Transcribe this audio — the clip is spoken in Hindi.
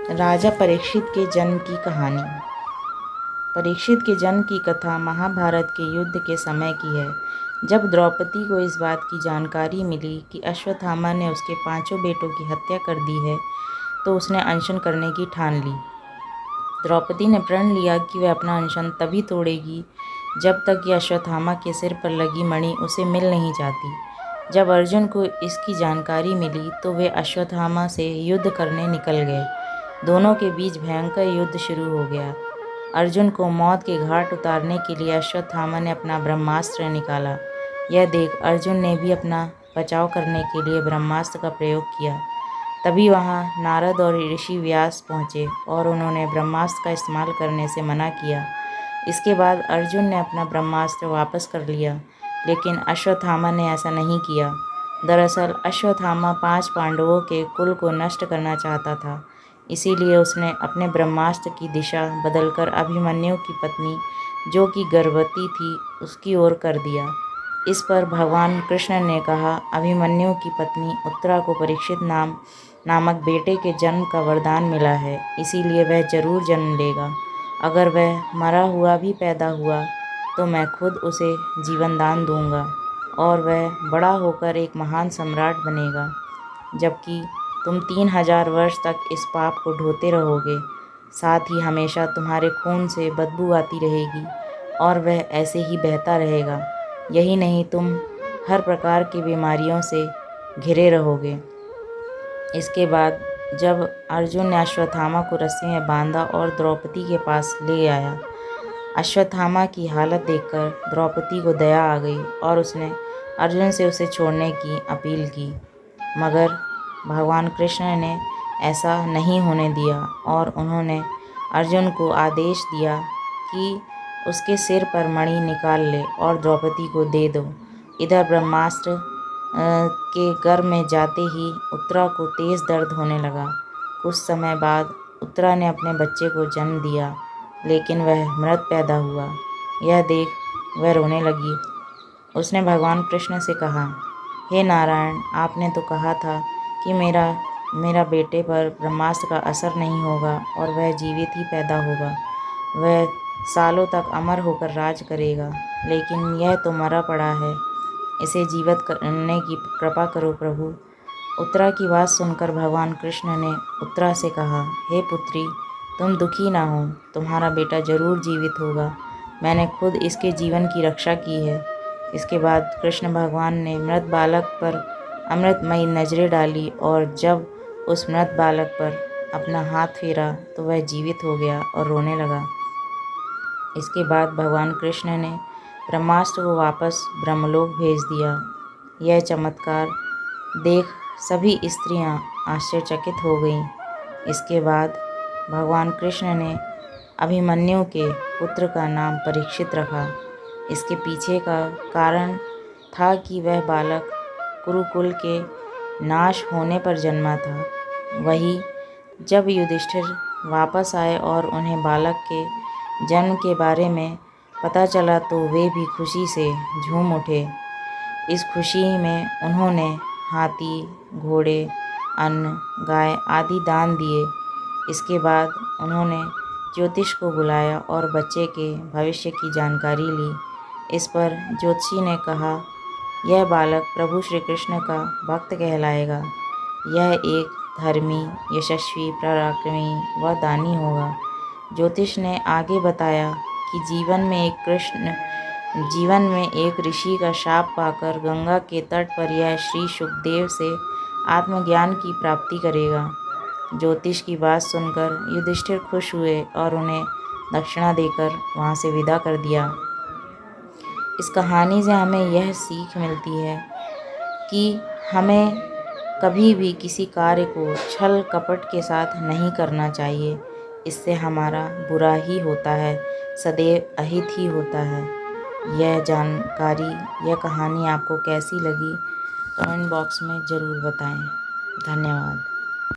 राजा परीक्षित के जन्म की कहानी। परीक्षित के जन्म की कथा महाभारत के युद्ध के समय की है। जब द्रौपदी को इस बात की जानकारी मिली कि अश्वत्थामा ने उसके 5 बेटों की हत्या कर दी है, तो उसने अनशन करने की ठान ली। द्रौपदी ने प्रण लिया कि वह अपना अनशन तभी तोड़ेगी जब तक कि अश्वत्थामा के सिर पर लगी मणि उसे मिल नहीं जाती। जब अर्जुन को इसकी जानकारी मिली तो वे अश्वत्थामा से युद्ध करने निकल गए। दोनों के बीच भयंकर युद्ध शुरू हो गया। अर्जुन को मौत के घाट उतारने के लिए अश्वत्थामा ने अपना ब्रह्मास्त्र निकाला। यह देख अर्जुन ने भी अपना बचाव करने के लिए ब्रह्मास्त्र का प्रयोग किया। तभी वहां नारद और ऋषि व्यास पहुंचे और उन्होंने ब्रह्मास्त्र का इस्तेमाल करने से मना किया। इसके बाद अर्जुन ने अपना ब्रह्मास्त्र वापस कर लिया, लेकिन अश्वत्थामा ने ऐसा नहीं किया। दरअसल अश्वत्थामा 5 पांडवों के कुल को नष्ट करना चाहता था, इसीलिए उसने अपने ब्रह्मास्त्र की दिशा बदलकर अभिमन्यु की पत्नी, जो कि गर्भवती थी, उसकी ओर कर दिया। इस पर भगवान कृष्ण ने कहा, अभिमन्यु की पत्नी उत्तरा को परीक्षित नामक बेटे के जन्म का वरदान मिला है, इसीलिए वह जरूर जन्म लेगा। अगर वह मरा हुआ भी पैदा हुआ तो मैं खुद उसे जीवन दान दूंगा और वह बड़ा होकर एक महान सम्राट बनेगा, जबकि तुम 3000 वर्ष तक इस पाप को ढोते रहोगे। साथ ही हमेशा तुम्हारे खून से बदबू आती रहेगी और वह ऐसे ही बहता रहेगा। यही नहीं, तुम हर प्रकार की बीमारियों से घिरे रहोगे। इसके बाद जब अर्जुन ने अश्वत्थामा को रस्सी में बांधा और द्रौपदी के पास ले आया, अश्वत्थामा की हालत देखकर द्रौपदी को दया आ गई और उसने अर्जुन से उसे छोड़ने की अपील की। मगर भगवान कृष्ण ने ऐसा नहीं होने दिया और उन्होंने अर्जुन को आदेश दिया कि उसके सिर पर मणि निकाल ले और द्रौपदी को दे दो। इधर ब्रह्मास्त्र के गर्भ में जाते ही उत्तरा को तेज़ दर्द होने लगा। कुछ समय बाद उत्तरा ने अपने बच्चे को जन्म दिया, लेकिन वह मृत पैदा हुआ। यह देख वह रोने लगी। उसने भगवान कृष्ण से कहा, हे नारायण, आपने तो कहा था कि मेरा बेटे पर ब्रह्मास्त्र का असर नहीं होगा और वह जीवित ही पैदा होगा। वह सालों तक अमर होकर राज करेगा, लेकिन यह तो मरा पड़ा है। इसे जीवित करने की कृपा करो प्रभु। उत्तरा की बात सुनकर भगवान कृष्ण ने उत्तरा से कहा, हे पुत्री, तुम दुखी ना हो, तुम्हारा बेटा जरूर जीवित होगा। मैंने खुद इसके जीवन की रक्षा की है। इसके बाद कृष्ण भगवान ने मृत बालक पर अमृतमयी नजरें डाली और जब उस मृत बालक पर अपना हाथ फेरा तो वह जीवित हो गया और रोने लगा। इसके बाद भगवान कृष्ण ने ब्रह्मास्त्र को वापस ब्रह्मलोक भेज दिया। यह चमत्कार देख सभी स्त्रियां आश्चर्यचकित हो गईं। इसके बाद भगवान कृष्ण ने अभिमन्यु के पुत्र का नाम परीक्षित रखा। इसके पीछे का कारण था कि वह बालक कुरुकुल के नाश होने पर जन्मा था। वही जब युधिष्ठिर वापस आए और उन्हें बालक के जन्म के बारे में पता चला तो वे भी खुशी से झूम उठे। इस खुशी में उन्होंने हाथी, घोड़े, अन्न, गाय आदि दान दिए। इसके बाद उन्होंने ज्योतिष को बुलाया और बच्चे के भविष्य की जानकारी ली। इस पर ज्योतिषी ने कहा, यह बालक प्रभु श्री कृष्ण का भक्त कहलाएगा। यह एक धर्मी, यशस्वी, पराक्रमी व दानी होगा। ज्योतिष ने आगे बताया कि जीवन में एक ऋषि का शाप पाकर गंगा के तट पर यह श्री शुकदेव से आत्मज्ञान की प्राप्ति करेगा। ज्योतिष की बात सुनकर युधिष्ठिर खुश हुए और उन्हें दक्षिणा देकर वहां से विदा कर दिया। इस कहानी से हमें यह सीख मिलती है कि हमें कभी भी किसी कार्य को छल कपट के साथ नहीं करना चाहिए। इससे हमारा बुरा ही होता है, सदैव अहित ही होता है। यह कहानी आपको कैसी लगी, कमेंट बॉक्स में ज़रूर बताएं। धन्यवाद।